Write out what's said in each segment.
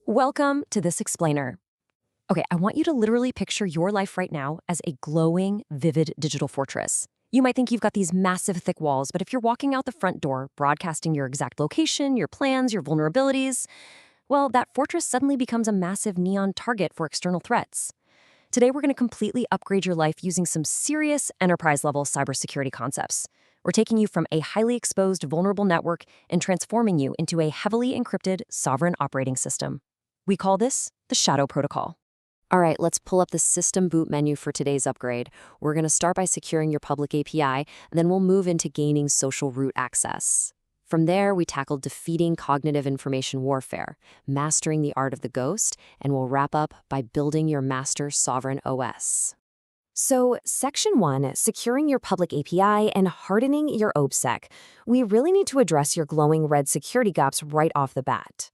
Welcome to this explainer. Okay, I want you to literally picture your life right now as a glowing, vivid digital fortress. You might think you've got these massive, thick walls, but if you're walking out the front door, broadcasting your exact location, your plans, your vulnerabilities, well, that fortress suddenly becomes a massive neon target for external threats. Today, we're going to completely upgrade your life using some serious enterprise-level cybersecurity concepts. We're taking you from a highly exposed, vulnerable network and transforming you into a heavily encrypted, sovereign operating system. We call this the Shadow Protocol. All right, let's pull up the system boot menu for today's upgrade. We're going to start by securing your public API, and then we'll move into gaining social root access. From there, we tackle defeating cognitive information warfare, mastering the art of the ghost, and we'll wrap up by building your master sovereign OS. So, Section 1, securing your public API and hardening your OPSEC. We really need to address your glowing red security gaps right off the bat.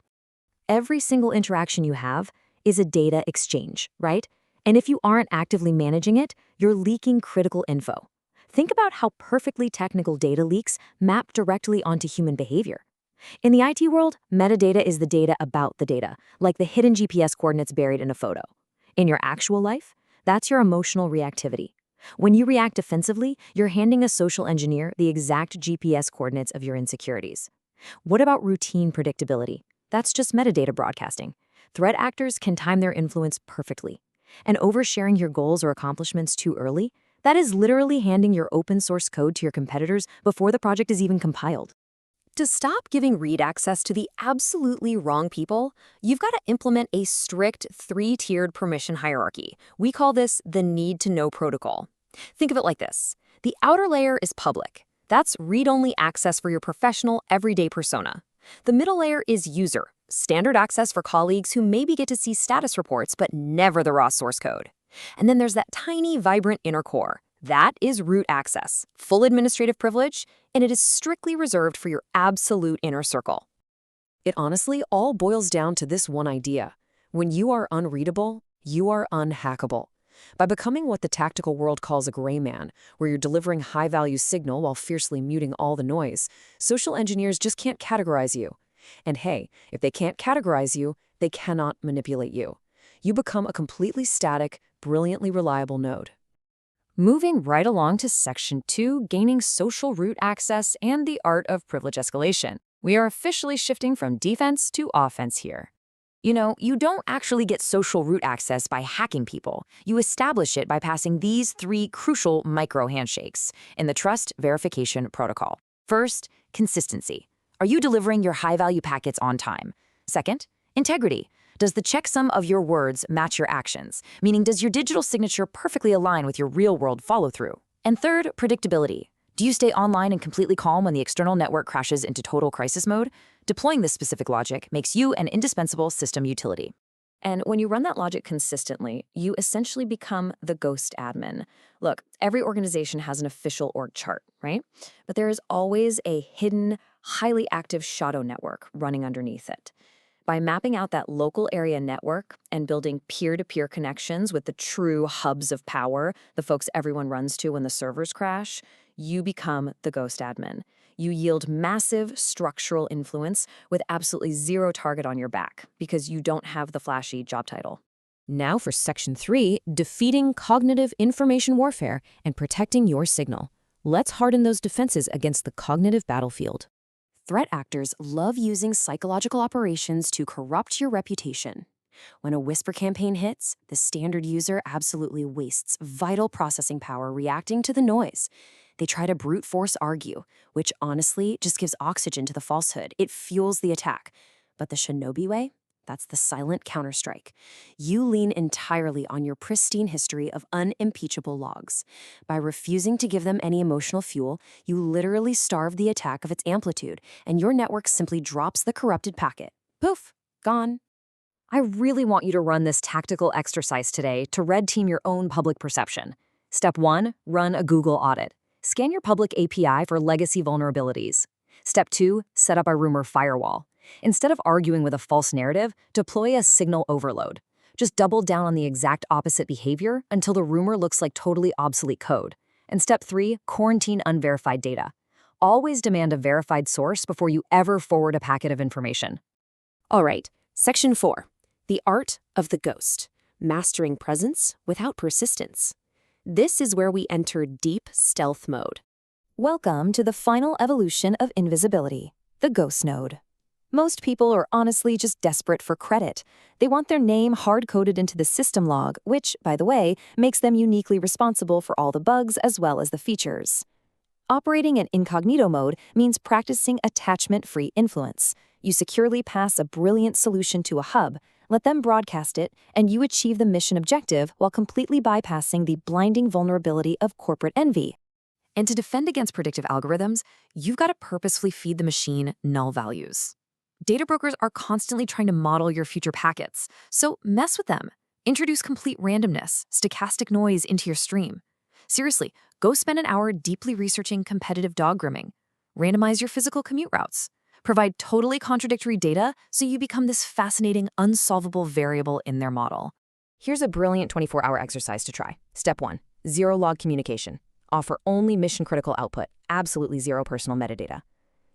Every single interaction you have is a data exchange, right? And if you aren't actively managing it, you're leaking critical info. Think about how perfectly technical data leaks map directly onto human behavior. In the IT world, metadata is the data about the data, like the hidden GPS coordinates buried in a photo. In your actual life, that's your emotional reactivity. When you react defensively, you're handing a social engineer the exact GPS coordinates of your insecurities. What about routine predictability? That's just metadata broadcasting. Threat actors can time their influence perfectly. And oversharing your goals or accomplishments too early, that is literally handing your open source code to your competitors before the project is even compiled. To stop giving read access to the absolutely wrong people, you've got to implement a strict 3-tiered permission hierarchy. We call this the need-to-know protocol. Think of it like this. The outer layer is public. That's read-only access for your professional, everyday persona. The middle layer is user, standard access for colleagues who maybe get to see status reports but never the raw source code. And then there's that tiny, vibrant inner core. That is root access, full administrative privilege, and it is strictly reserved for your absolute inner circle. It honestly all boils down to this one idea. When you are unreadable, you are unhackable. By becoming what the tactical world calls a gray man, where you're delivering high-value signal while fiercely muting all the noise, social engineers just can't categorize you. And hey, if they can't categorize you, they cannot manipulate you. You become a completely static, brilliantly reliable node. Moving right along to Section 2, gaining social root access and the art of privilege escalation. We are officially shifting from defense to offense here. You don't actually get social root access by hacking people. You establish it by passing these 3 crucial micro handshakes in the trust verification protocol. First, consistency. Are you delivering your high-value packets on time? Second, integrity. Does the checksum of your words match your actions? Meaning, does your digital signature perfectly align with your real-world follow-through? And third, predictability. Do you stay online and completely calm when the external network crashes into total crisis mode? Deploying this specific logic makes you an indispensable system utility. And when you run that logic consistently, you essentially become the ghost admin. Look, every organization has an official org chart, right? But there is always a hidden, highly active shadow network running underneath it. By mapping out that local area network and building peer-to-peer connections with the true hubs of power, the folks everyone runs to when the servers crash, you become the ghost admin. You yield massive structural influence with absolutely zero target on your back because you don't have the flashy job title. Now for Section 3, defeating cognitive information warfare and protecting your signal. Let's harden those defenses against the cognitive battlefield. Threat actors love using psychological operations to corrupt your reputation. When a whisper campaign hits, the standard user absolutely wastes vital processing power reacting to the noise. They try to brute force argue, which honestly just gives oxygen to the falsehood. It fuels the attack. But the Shinobi way? That's the silent counterstrike. You lean entirely on your pristine history of unimpeachable logs. By refusing to give them any emotional fuel, you literally starve the attack of its amplitude, and your network simply drops the corrupted packet. Poof, gone. I really want you to run this tactical exercise today to red team your own public perception. Step 1, run a Google audit. Scan your public API for legacy vulnerabilities. Step 2, set up a rumor firewall. Instead of arguing with a false narrative, deploy a signal overload. Just double down on the exact opposite behavior until the rumor looks like totally obsolete code. And step 3, quarantine unverified data. Always demand a verified source before you ever forward a packet of information. All right, Section 4, The art of the ghost, mastering presence without persistence. This is where we enter deep stealth mode. Welcome to the final evolution of invisibility, the ghost node. Most people are honestly just desperate for credit. They want their name hard-coded into the system log, which, by the way, makes them uniquely responsible for all the bugs as well as the features. Operating in incognito mode means practicing attachment-free influence. You securely pass a brilliant solution to a hub, let them broadcast it, and you achieve the mission objective while completely bypassing the blinding vulnerability of corporate envy. And to defend against predictive algorithms, you've got to purposefully feed the machine null values. Data brokers are constantly trying to model your future packets, so mess with them. Introduce complete randomness, stochastic noise into your stream. Seriously, go spend an hour deeply researching competitive dog grooming. Randomize your physical commute routes. Provide totally contradictory data so you become this fascinating, unsolvable variable in their model. Here's a brilliant 24-hour exercise to try. Step 1. Zero-log communication. Offer only mission-critical output, absolutely zero personal metadata.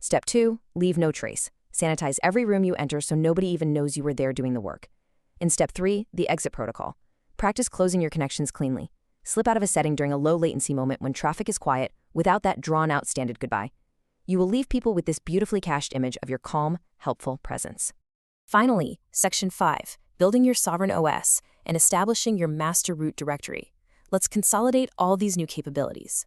Step 2. Leave no trace. Sanitize every room you enter so nobody even knows you were there doing the work. In Step 3, the exit protocol. Practice closing your connections cleanly. Slip out of a setting during a low-latency moment when traffic is quiet without that drawn-out standard goodbye. You will leave people with this beautifully cached image of your calm, helpful presence. Finally, Section 5, building your sovereign OS and establishing your master root directory. Let's consolidate all these new capabilities.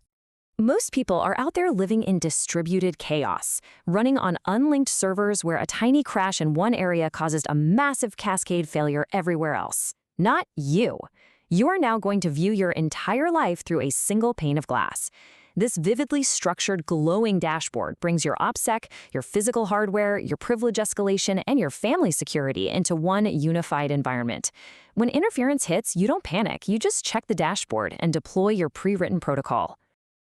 Most people are out there living in distributed chaos, running on unlinked servers where a tiny crash in one area causes a massive cascade failure everywhere else. Not you. You are now going to view your entire life through a single pane of glass. This vividly structured, glowing dashboard brings your OPSEC, your physical hardware, your privilege escalation, and your family security into one unified environment. When interference hits, you don't panic. You just check the dashboard and deploy your pre-written protocol.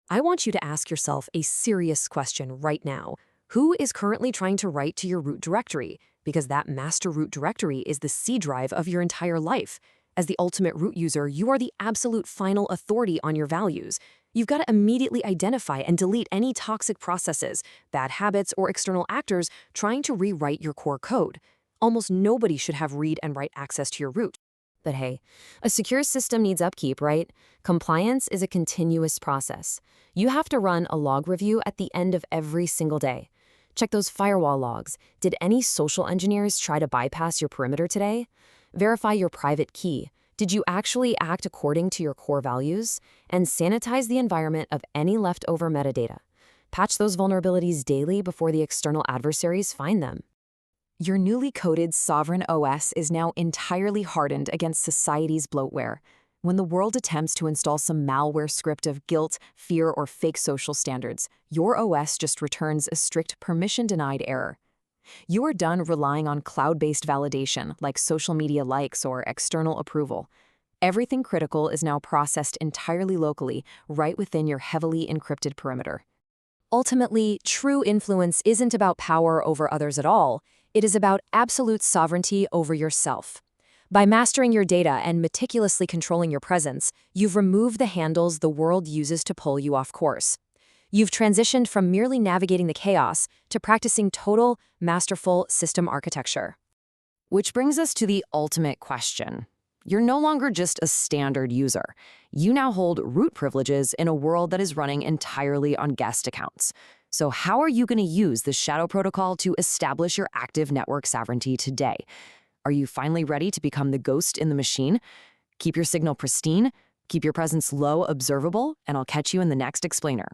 I want you to ask yourself a serious question right now. Who is currently trying to write to your root directory? Because that master root directory is the C drive of your entire life. As the ultimate root user, you are the absolute final authority on your values. You've got to immediately identify and delete any toxic processes, bad habits, or external actors trying to rewrite your core code. Almost nobody should have read and write access to your root. But hey, a secure system needs upkeep, right? Compliance is a continuous process. You have to run a log review at the end of every single day. Check those firewall logs. Did any social engineers try to bypass your perimeter today? Verify your private key. Did you actually act according to your core values? And sanitize the environment of any leftover metadata. Patch those vulnerabilities daily before the external adversaries find them. Your newly coded sovereign OS is now entirely hardened against society's bloatware. When the world attempts to install some malware script of guilt, fear, or fake social standards, your OS just returns a strict permission-denied error. You are done relying on cloud-based validation like social media likes or external approval. Everything critical is now processed entirely locally, right within your heavily encrypted perimeter. Ultimately, true influence isn't about power over others at all. It is about absolute sovereignty over yourself. By mastering your data and meticulously controlling your presence, you've removed the handles the world uses to pull you off course. You've transitioned from merely navigating the chaos to practicing total, masterful system architecture. Which brings us to the ultimate question. You're no longer just a standard user. You now hold root privileges in a world that is running entirely on guest accounts. So how are you going to use the Shadow Protocol to establish your active network sovereignty today? Are you finally ready to become the ghost in the machine? Keep your signal pristine, keep your presence low, observable, and I'll catch you in the next explainer.